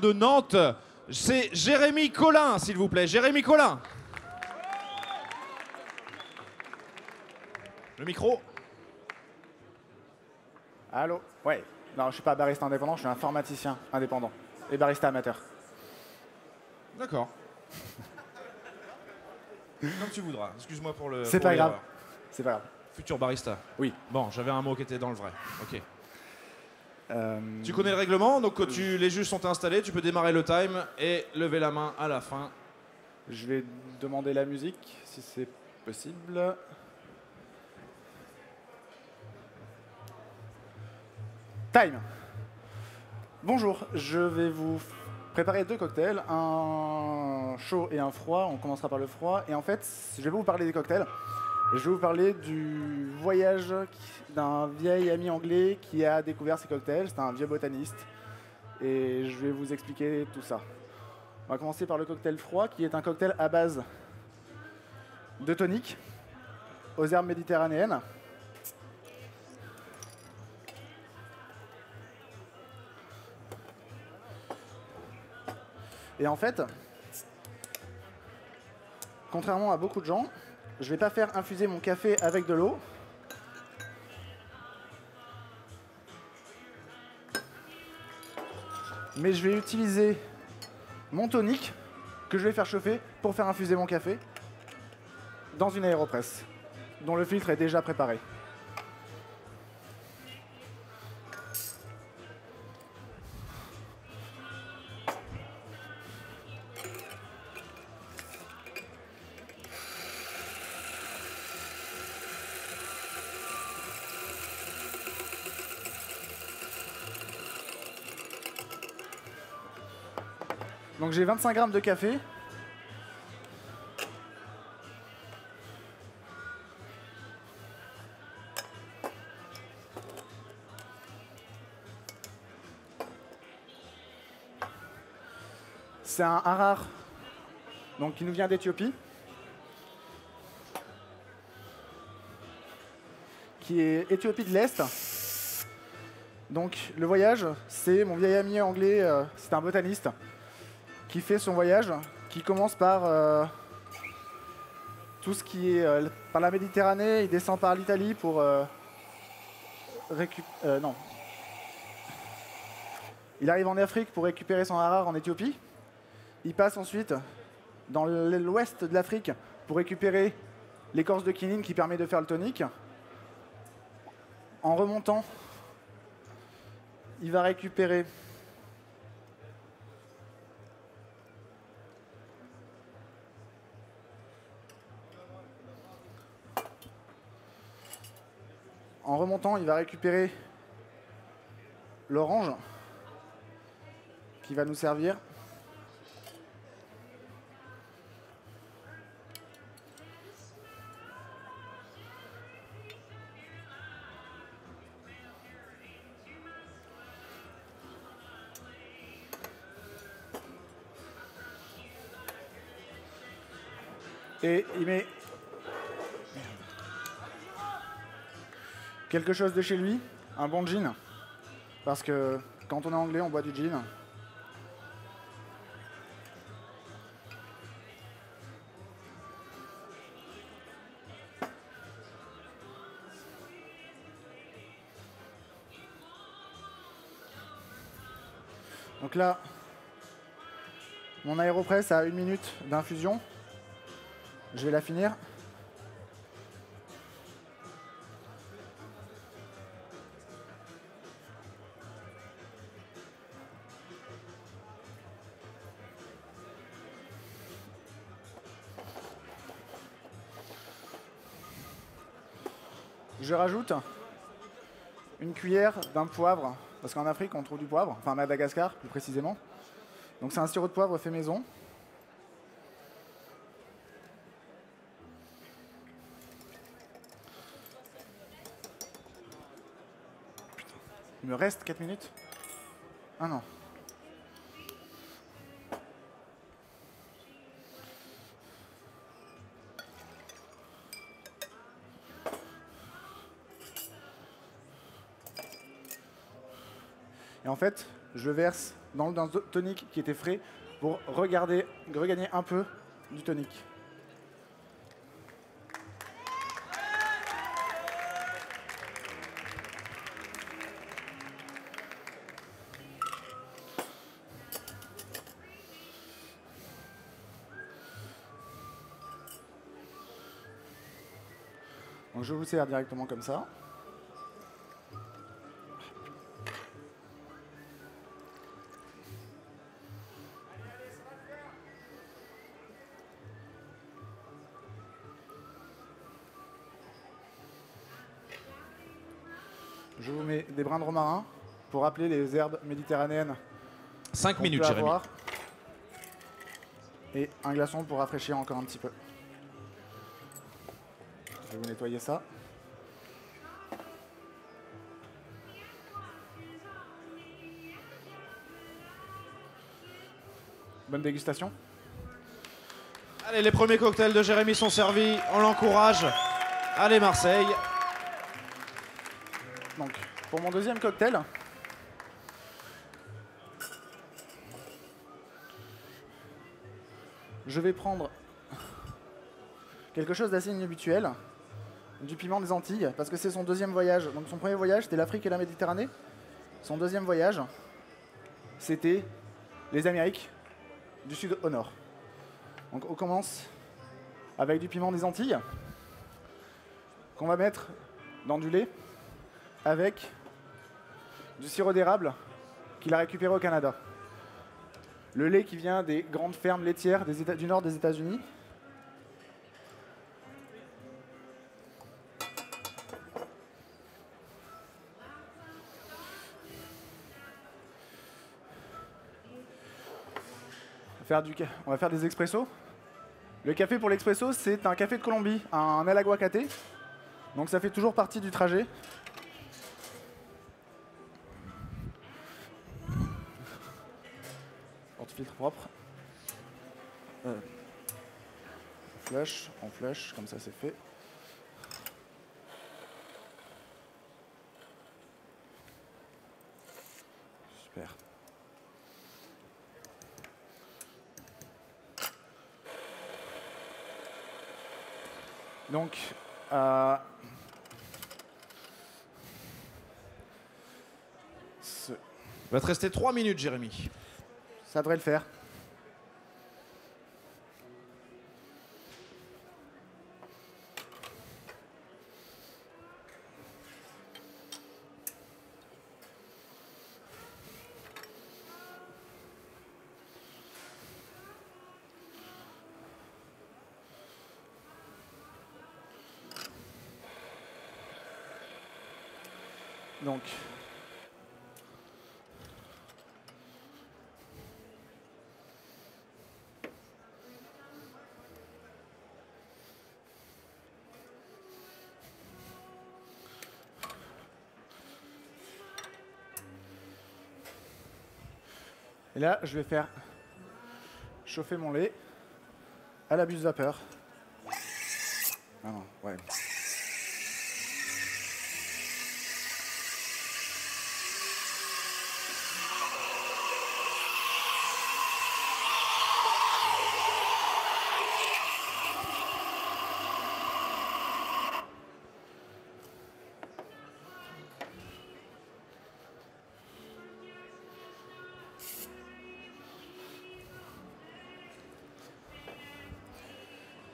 de Nantes, c'est Jérémy Collin, s'il vous plaît. Jérémy Collin. Le micro. Allô? Ouais. Non, je suis pas barista indépendant, je suis informaticien indépendant et barista amateur. D'accord. Comme tu voudras. Excuse-moi pour le. C'est pour pas grave. l'erreur. C'est pas grave. Futur barista. Oui. Bon, j'avais un mot qui était dans le vrai. Ok. Euh, Tu connais le règlement, donc quand les juges sont installés, tu peux démarrer le time et lever la main à la fin. Je vais demander la musique, si c'est possible. Time. Bonjour, je vais vous préparer deux cocktails, un chaud et un froid. On commencera par le froid. Et en fait, je vais vous parler des cocktails. Et je vais vous parler du voyage d'un vieil ami anglais qui a découvert ces cocktails. C'est un vieux botaniste. Et je vais vous expliquer tout ça. On va commencer par le cocktail froid, qui est un cocktail à base de tonique aux herbes méditerranéennes. Et en fait, contrairement à beaucoup de gens, je ne vais pas faire infuser mon café avec de l'eau. Mais je vais utiliser mon tonique que je vais faire chauffer pour faire infuser mon café dans une aéropresse dont le filtre est déjà préparé. Donc j'ai 25 grammes de café. C'est un harar donc, qui nous vient d'Éthiopie, qui est Éthiopie de l'Est. Donc le voyage, c'est mon vieil ami anglais, c'est un botaniste, qui fait son voyage, qui commence par tout ce qui est par la Méditerranée, il descend par l'Italie pour non. Il arrive en Afrique pour récupérer son harar en Éthiopie. Il passe ensuite dans l'ouest de l'Afrique pour récupérer l'écorce de quinine qui permet de faire le tonique. En remontant, il va récupérer l'orange qui va nous servir. Et il met quelque chose de chez lui, un bon gin. Parce que quand on est anglais, on boit du gin. Donc là, mon aéropress a 1 minute d'infusion. Je vais la finir. Je rajoute une cuillère d'un poivre, parce qu'en Afrique on trouve du poivre, enfin à Madagascar plus précisément. Donc c'est un sirop de poivre fait maison. Il me reste 4 minutes. Ah non. Et en fait, je le verse dans le tonic qui était frais pour regagner un peu du tonic. Donc je vous sers directement comme ça. Je vous mets des brins de romarin pour rappeler les herbes méditerranéennes. 5 minutes, Jérémy. Et un glaçon pour rafraîchir encore un petit peu. Je vais vous nettoyer ça. Bonne dégustation. Allez, les premiers cocktails de Jérémy sont servis. On l'encourage. Allez, Marseille. Donc, pour mon deuxième cocktail, je vais prendre quelque chose d'assez inhabituel, du piment des Antilles, parce que c'est son deuxième voyage. Donc son premier voyage, c'était l'Afrique et la Méditerranée. Son deuxième voyage, c'était les Amériques, du sud au nord. Donc on commence avec du piment des Antilles, qu'on va mettre dans du lait, avec du sirop d'érable qu'il a récupéré au Canada. Le lait qui vient des grandes fermes laitières du nord des États-Unis. On va faire des expressos. Le café pour l'expresso, c'est un café de Colombie, un El Aguacate. Donc ça fait toujours partie du trajet. Porte-filtre propre. On flush, comme ça c'est fait. Super. Donc, Il va te rester 3 minutes, Jérémy. ça devrait le faire. Donc, et là, je vais faire chauffer mon lait à la buse vapeur. Ah non, ouais.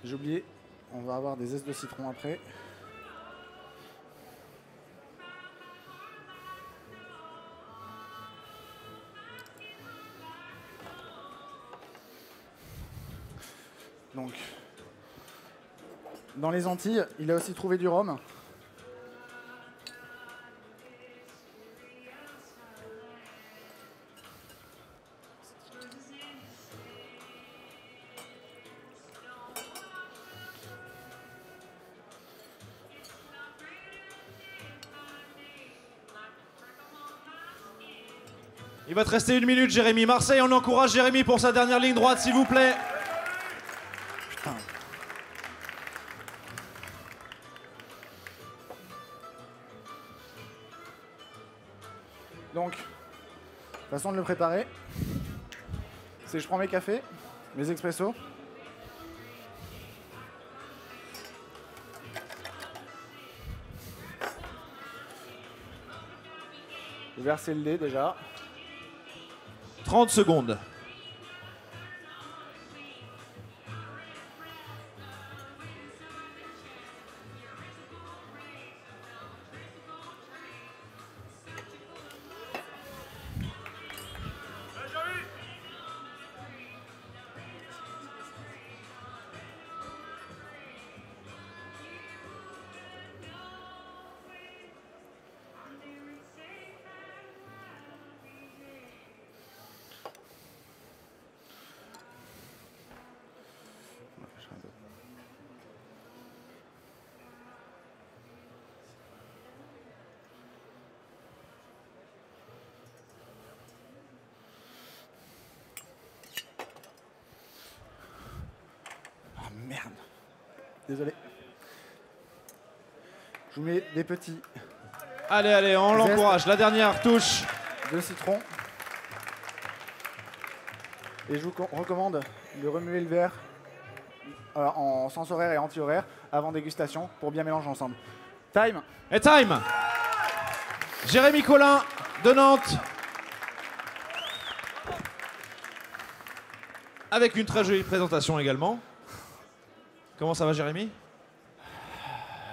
J'ai oublié, on va avoir des zestes de citron après. Donc, dans les Antilles, il a aussi trouvé du rhum. Il va te rester 1 minute, Jérémy. Marseille, on encourage Jérémy pour sa dernière ligne droite, s'il vous plaît. Putain. Donc, de toute Façon de le préparer, c'est que je prends mes cafés, mes expressos. Je vais verser le lait déjà. 30 secondes. Merde. Désolé. Je vous mets des petits. Allez, allez, on l'encourage. La dernière touche. De citron. Et je vous recommande de remuer le verre en sens horaire et anti-horaire avant dégustation pour bien mélanger ensemble. Time. Et time. Jérémy Collin de Nantes. Avec une très jolie présentation également. Comment ça va, Jérémy?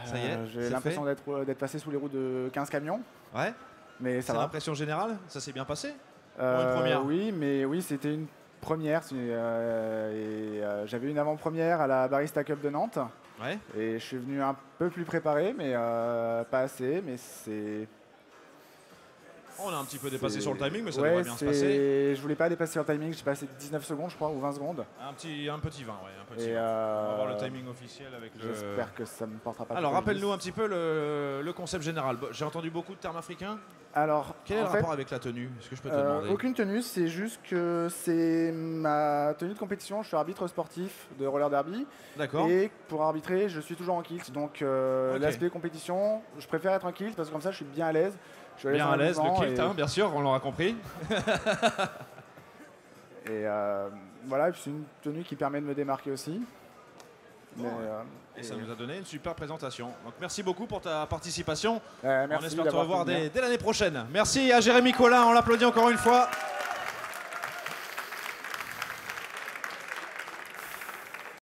Ça y est. J'ai l'impression d'être passé sous les roues de 15 camions. Ouais. Mais ça C'est va. l'impression générale? Ça s'est bien passé? Pour une première? Oui, mais oui, c'était une première. J'avais une avant-première à la Barista Cup de Nantes. Ouais. Et je suis venu un peu plus préparé, mais pas assez. Mais c'est. On a un petit peu dépassé sur le timing, mais ça ouais, devrait bien se passer. Je voulais pas dépasser le timing, j'ai passé 19 secondes, je crois, ou 20 secondes. Un petit 20, ouais. Un petit Et 20. On va voir le timing officiel avec le... J'espère que ça me portera pas. Alors, rappelle-nous un petit peu le concept général. J'ai entendu beaucoup de termes africains. Alors, quel est le rapport avec la tenue? Est-ce que je peux te demander? Aucune tenue, c'est juste que c'est ma tenue de compétition. Je suis arbitre sportif de roller derby. D'accord. Et pour arbitrer, je suis toujours en kilt. Donc, l'aspect compétition, je préfère être en kilt parce que comme ça, je suis bien à l'aise. Bien à l'aise, le kilt, hein, bien sûr, on l'aura compris. Et voilà, c'est une tenue qui permet de me démarquer aussi. Bon, et ça nous a donné une super présentation. Donc merci beaucoup pour ta participation. Merci, on espère te revoir dès l'année prochaine. Merci à Jérémy Collin, on l'applaudit encore une fois.